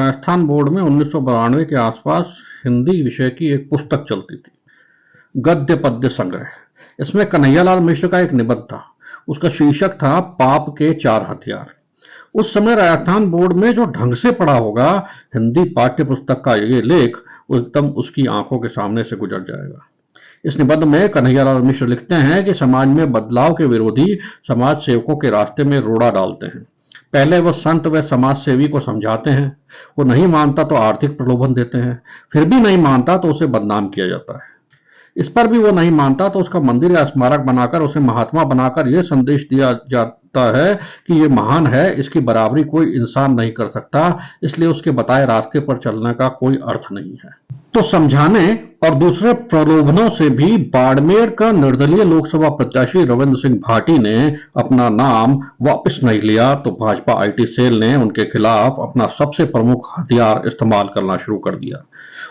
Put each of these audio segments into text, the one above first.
Rajasthan board में 1992 के आसपास हिंदी विषय की एक पुस्तक चलती थी, गद्य पद्य संग्रह। इसमें कन्हैयालाल मिश्र का एक निबंध था। उसका शीर्षक था पाप के चार हथियार। उस समय राजस्थान बोर्ड में जो ढंग से पढ़ा होगा हिंदी पाठ्य पुस्तक का ये लेख एकदम उसकी आंखों के सामने से गुजर जाएगा। इस निबंध में कन्हैयालाल मिश्र लिखते हैं कि समाज में बदलाव के विरोधी समाज सेवकों के रास्ते में रोड़ा डालते हैं। पहले वह संत व समाज सेवी को समझाते हैं, वो नहीं मानता तो आर्थिक प्रलोभन देते हैं, फिर भी नहीं मानता तो उसे बदनाम किया जाता है। इस पर भी वो नहीं मानता तो उसका मंदिर या स्मारक बनाकर उसे महात्मा बनाकर यह संदेश दिया जाता है कि ये महान है, इसकी बराबरी कोई इंसान नहीं कर सकता, इसलिए उसके बताए रास्ते पर चलने का कोई अर्थ नहीं है। तो समझाने और दूसरे प्रलोभनों से भी बाड़मेर का निर्दलीय लोकसभा प्रत्याशी रविंद्र सिंह भाटी ने अपना नाम वापस नहीं लिया तो भाजपा आईटी सेल ने उनके खिलाफ अपना सबसे प्रमुख हथियार इस्तेमाल करना शुरू कर दिया,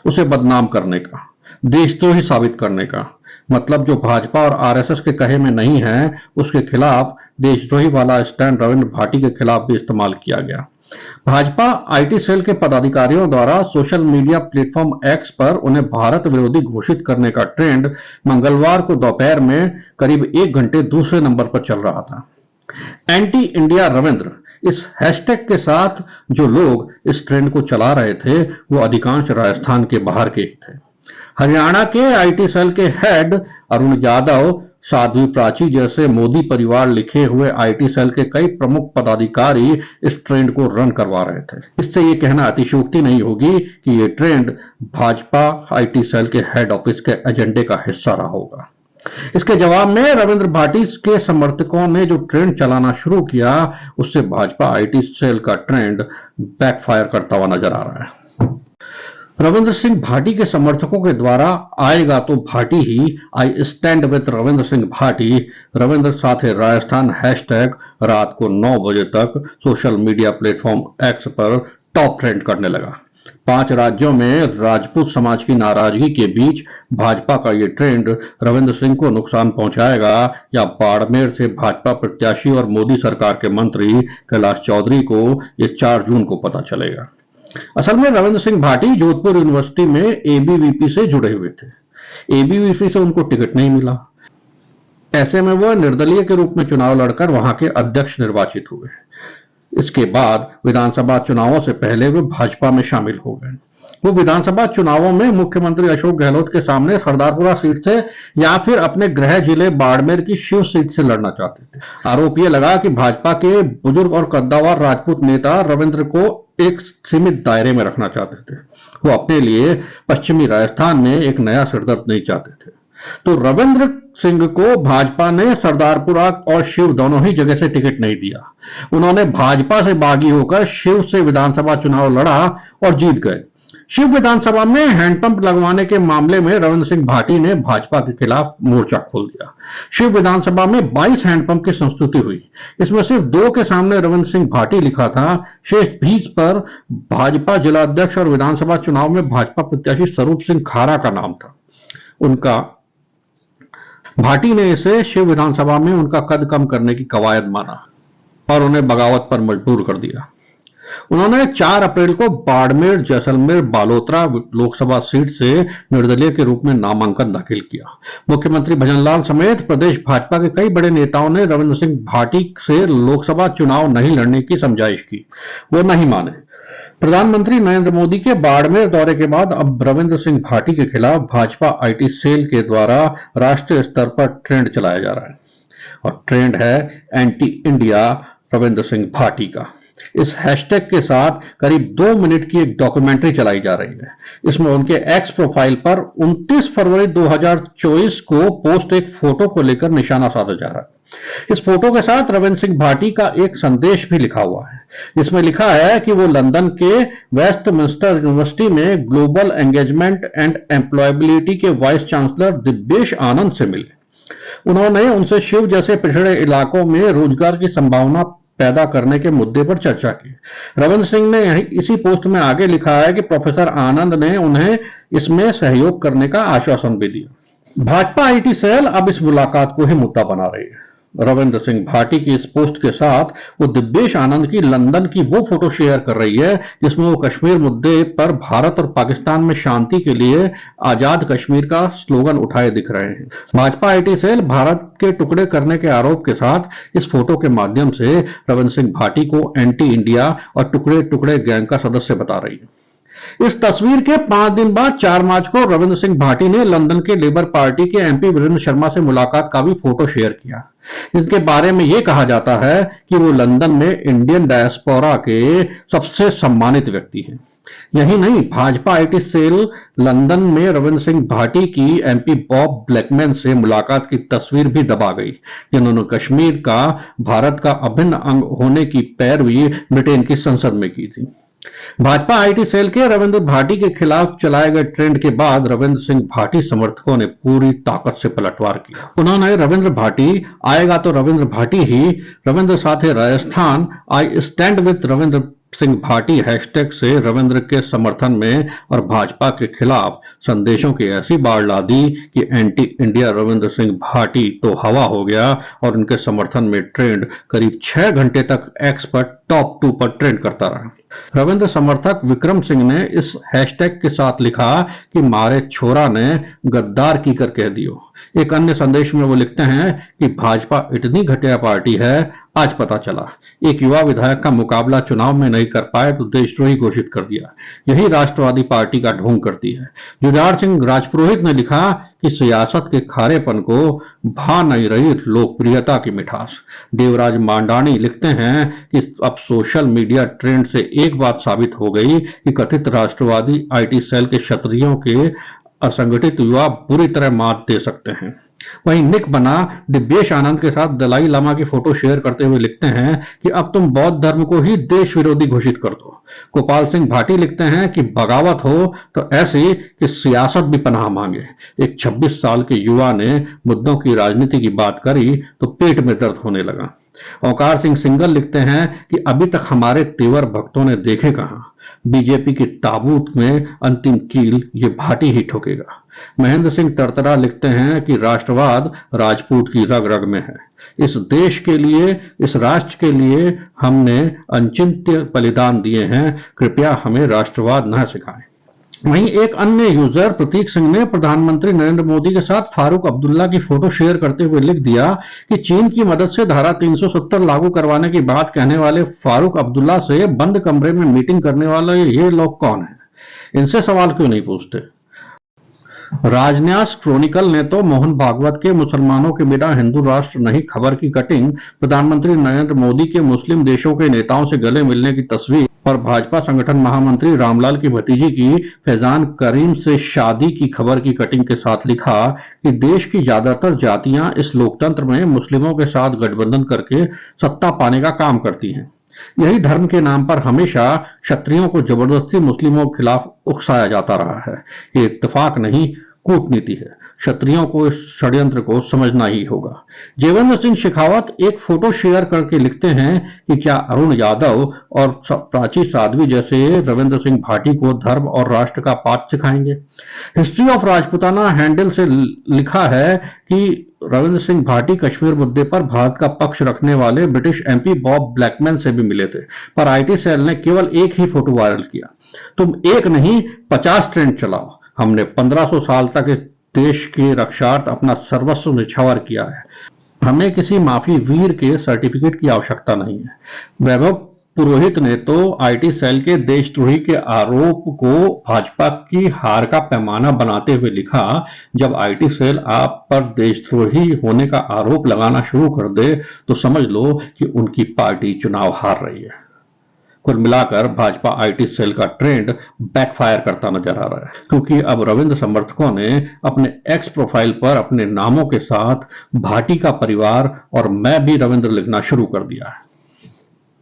उसे बदनाम करने का, देशद्रोही साबित करने का। मतलब जो भाजपा और आरएसएस के कहे में नहीं है उसके खिलाफ देशद्रोही वाला स्टैंड रविंद्र भाटी के खिलाफ भी इस्तेमाल किया गया। भाजपा आईटी सेल के पदाधिकारियों द्वारा सोशल मीडिया प्लेटफॉर्म एक्स पर उन्हें भारत विरोधी घोषित करने का ट्रेंड मंगलवार को दोपहर में करीब 1 घंटे दूसरे नंबर पर चल रहा था। एंटी इंडिया रविंद्र इस हैशटैग के साथ जो लोग इस ट्रेंड को चला रहे थे वो अधिकांश राजस्थान के बाहर के ही थे। हरियाणा के आईटी सेल के हेड अरुण यादव, साध्वी प्राची जैसे मोदी परिवार लिखे हुए आईटी सेल के कई प्रमुख पदाधिकारी इस ट्रेंड को रन करवा रहे थे। इससे ये कहना अतिशयोक्ति नहीं होगी कि ये ट्रेंड भाजपा आईटी सेल के हेड ऑफिस के एजेंडे का हिस्सा रहा होगा। इसके जवाब में रविंद्र भाटी के समर्थकों ने जो ट्रेंड चलाना शुरू किया उससे भाजपा आईटी सेल का ट्रेंड बैकफायर करता हुआ नजर आ रहा है। रविंद्र सिंह भाटी के समर्थकों के द्वारा आएगा तो भाटी ही, I stand with Ravindra Singh Bhati, Ravindra साथे राजस्थान हैशटैग रात को 9 बजे तक सोशल मीडिया प्लेटफॉर्म एक्स पर टॉप ट्रेंड करने लगा। 5 राज्यों में राजपूत समाज की नाराजगी के बीच भाजपा का ये ट्रेंड रविंद्र सिंह को नुकसान पहुंचाएगा या बाड़मेर से भाजपा प्रत्याशी और मोदी सरकार के मंत्री कैलाश चौधरी को ये 4 जून को पता चलेगा। असल में रविंद्र सिंह भाटी जोधपुर यूनिवर्सिटी में एबीवीपी से जुड़े हुए थे। एबीवीपी से उनको टिकट नहीं मिला। ऐसे में वह निर्दलीय के रूप में चुनाव लड़कर वहां के अध्यक्ष निर्वाचित हुए। इसके बाद विधानसभा चुनावों से पहले वे भाजपा में शामिल हो गए। वो विधानसभा चुनावों में मुख्यमंत्री अशोक गहलोत के सामने सरदारपुरा सीट से या फिर अपने गृह जिले बाड़मेर की शिव सीट से लड़ना चाहते थे। आरोप यह लगा कि भाजपा के बुजुर्ग और कद्दावर राजपूत नेता रविंद्र को एक सीमित दायरे में रखना चाहते थे। वो अपने लिए पश्चिमी राजस्थान में एक नया सिरदर्द नहीं चाहते थे। तो रविंद्र सिंह को भाजपा ने सरदारपुरा और शिव दोनों ही जगह से टिकट नहीं दिया। उन्होंने भाजपा से बागी होकर शिव से विधानसभा चुनाव लड़ा और जीत गए। शिव विधानसभा में हैंडपंप लगवाने के मामले में रविंद्र सिंह भाटी ने भाजपा के खिलाफ मोर्चा खोल दिया। शिव विधानसभा में 22 हैंडपंप की संस्तुति हुई। इसमें सिर्फ 2 के सामने रविंद्र सिंह भाटी लिखा था। शेष 20 पर भाजपा जिलाध्यक्ष और विधानसभा चुनाव में भाजपा प्रत्याशी स्वरूप सिंह खारा का नाम था। उनका भाटी ने इसे शिव विधानसभा में उनका कद कम करने की कवायद माना और उन्हें बगावत पर मजबूर कर दिया। उन्होंने 4 अप्रैल को बाड़मेर, जैसलमेर, बालोतरा लोकसभा सीट से निर्दलीय के रूप में नामांकन दाखिल किया। मुख्यमंत्री भजनलाल समेत प्रदेश भाजपा के कई बड़े नेताओं ने रविंद्र सिंह भाटी से लोकसभा चुनाव नहीं लड़ने की समझाइश की, वो नहीं माने। प्रधानमंत्री नरेंद्र मोदी के बाड़मेर दौरे के बाद अब रविंद्र सिंह भाटी के खिलाफ भाजपा आईटी सेल के द्वारा राष्ट्रीय स्तर पर ट्रेंड चलाया जा रहा है और ट्रेंड है एंटी इंडिया रविंद्र सिंह भाटी का। इस हैशटैग के साथ करीब 2 मिनट की एक डॉक्यूमेंट्री चलाई जा रही है। इसमें उनके एक्स प्रोफाइल पर 29 फरवरी 2024 को पोस्ट एक फोटो को लेकर निशाना साधा जा रहा है। इस फोटो के साथ रविंद्र सिंह भाटी का एक संदेश भी लिखा हुआ है, जिसमें लिखा है कि वो लंदन के वेस्टमिंस्टर यूनिवर्सिटी में ग्लोबल एंगेजमेंट एंड एम्प्लॉयबिलिटी के वाइस चांसलर दिव्येश आनंद से मिले। उन्होंने उनसे शिव जैसे पिछड़े इलाकों में रोजगार की संभावना पैदा करने के मुद्दे पर चर्चा की। रविंद्र सिंह ने इसी पोस्ट में आगे लिखा है कि प्रोफेसर आनंद ने उन्हें इसमें सहयोग करने का आश्वासन भी दिया। भाजपा आईटी सेल अब इस मुलाकात को ही मुद्दा बना रही है। रविंद्र सिंह भाटी की इस पोस्ट के साथ वो दिव्येश आनंद की लंदन की वो फोटो शेयर कर रही है जिसमें वो कश्मीर मुद्दे पर भारत और पाकिस्तान में शांति के लिए आजाद कश्मीर का स्लोगन उठाए दिख रहे हैं। भाजपा आईटी सेल भारत के टुकड़े करने के आरोप के साथ इस फोटो के माध्यम से रविंद्र सिंह भाटी को एंटी इंडिया और टुकड़े टुकड़े गैंग का सदस्य बता रही है। इस तस्वीर के 5 दिन बाद 4 मार्च को रविंद्र सिंह भाटी ने लंदन के लेबर पार्टी के एमपी वीरेंद्र शर्मा से मुलाकात का भी फोटो शेयर किया। इसके बारे में यह कहा जाता है कि वो लंदन में इंडियन डायस्पोरा के सबसे सम्मानित व्यक्ति हैं। यही नहीं, भाजपा आईटी सेल लंदन में रविंद्र सिंह भाटी की एमपी बॉब ब्लैकमैन से मुलाकात की तस्वीर भी दबा गई, जिन्होंने कश्मीर का भारत का अभिन्न अंग होने की पैरवी ब्रिटेन की संसद में की थी। भाजपा आईटी सेल के रविंद्र भाटी के खिलाफ चलाए गए ट्रेंड के बाद रविंद्र सिंह भाटी समर्थकों ने पूरी ताकत से पलटवार किया। उन्होंने रविंद्र भाटी आएगा तो रविंद्र भाटी ही, रविंद्र साथे राजस्थान, आई stand with Ravindra Singh Bhati hashtag से रविंद्र के समर्थन में और भाजपा के खिलाफ संदेशों की ऐसी बाढ़ ला दी कि एंटी इंडिया रविंद्र सिंह भाटी तो हवा हो गया और उनके समर्थन में ट्रेंड करीब 6 घंटे तक एक्स पर टॉप 2 पर ट्रेंड करता रहा। रविंद्र समर्थक विक्रम सिंह ने इस हैशटैग के साथ लिखा कि मारे छोरा ने गद्दार की कर कह दियो। एक अन्य संदेश में वो लिखते हैं कि भाजपा इतनी घटिया पार्टी है, आज पता चला। एक युवा विधायक का मुकाबला चुनाव में नहीं कर पाए तो देशद्रोही घोषित कर दिया। यही राष्ट्रवादी पार्टी का ढोंग करती है। जुझार सिंह राजपुरोहित ने लिखा कि सियासत के खारेपन को भा नहीं रही लोकप्रियता की मिठास। देवराज मांडानी लिखते हैं कि अब सोशल मीडिया ट्रेंड से एक बात साबित हो गई कि कथित राष्ट्रवादी आईटी सेल के क्षत्रियों के असंगठित युवा बुरी तरह मात दे सकते हैं। वहीं निक बना दिव्येश आनंद के साथ दलाई लामा की फोटो शेयर करते हुए लिखते हैं कि अब तुम बौद्ध धर्म को ही देश विरोधी घोषित कर दो। गोपाल सिंह भाटी लिखते हैं कि बगावत हो तो ऐसी कि सियासत भी पनाह मांगे। एक 26 साल के युवा ने मुद्दों की राजनीति की बात करी तो पेट में दर्द होने लगा। औकार सिंह सिंगल लिखते हैं कि अभी तक हमारे तेवर भक्तों ने देखे कहां, बीजेपी की ताबूत में अंतिम कील ये भाटी ही ठोकेगा। महेंद्र सिंह तरतरा लिखते हैं कि राष्ट्रवाद राजपूत की रग रग में है। इस देश के लिए, इस राष्ट्र के लिए हमने अनचिंत्य बलिदान दिए हैं, कृपया हमें राष्ट्रवाद न सिखाएं। वहीं एक अन्य यूजर प्रतीक सिंह ने प्रधानमंत्री नरेंद्र मोदी के साथ फारूक अब्दुल्ला की फोटो शेयर करते हुए लिख दिया कि चीन की मदद से धारा 370 लागू करवाने की बात कहने वाले फारूक अब्दुल्ला से बंद कमरे में मीटिंग करने वाले ये लोग कौन हैं? इनसे सवाल क्यों नहीं पूछते? राजन्यास क्रॉनिकल ने तो मोहन भागवत के मुसलमानों के बिना हिंदू राष्ट्र नहीं खबर की कटिंग, प्रधानमंत्री नरेंद्र मोदी के मुस्लिम देशों के नेताओं से गले मिलने की तस्वीर और भाजपा संगठन महामंत्री रामलाल की भतीजी की फैजान करीम से शादी की खबर की कटिंग के साथ लिखा कि देश की ज्यादातर जातियां इस लोकतंत्र में मुस्लिमों के साथ गठबंधन करके सत्ता पाने का काम करती हैं। यही धर्म के नाम पर हमेशा क्षत्रियों को जबरदस्ती मुस्लिमों के खिलाफ उकसाया जाता रहा है। ये इत्तेफाक नहीं, कूटनीति है। क्षत्रियों को इस षड्यंत्र को समझना ही होगा। जेवेंद्र सिंह शेखावत एक फोटो शेयर करके लिखते हैं कि क्या अरुण यादव और प्राची साध्वी जैसे रविंद्र सिंह भाटी को धर्म और राष्ट्र का पाठ सिखाएंगे? हिस्ट्री ऑफ राजपुताना हैंडल से लिखा है कि रविंद्र सिंह भाटी कश्मीर मुद्दे पर भारत का पक्ष रखने वाले ब्रिटिश एमपी बॉब ब्लैकमैन से भी मिले थे, पर आईटी सेल ने केवल एक ही फोटो वायरल किया। तुम एक नहीं 50 ट्रेंड चलाओ। हमने 1500 साल तक इस देश के रक्षार्थ अपना सर्वस्व निछावर किया है। हमें किसी माफी वीर के सर्टिफिकेट की आवश्यकता नहीं है। वैभव पुरोहित ने तो आईटी सेल के देशद्रोही के आरोप को भाजपा की हार का पैमाना बनाते हुए लिखा, जब आईटी सेल आप पर देशद्रोही होने का आरोप लगाना शुरू कर दे तो समझ लो कि उनकी पार्टी चुनाव हार रही है। कुल मिलाकर भाजपा आईटी सेल का ट्रेंड बैकफायर करता नजर आ रहा है, क्योंकि अब रविंद्र समर्थकों ने अपने एक्स प्रोफाइल पर अपने नामों के साथ भाटी का परिवार और मैं भी रविंद्र लिखना शुरू कर दिया है।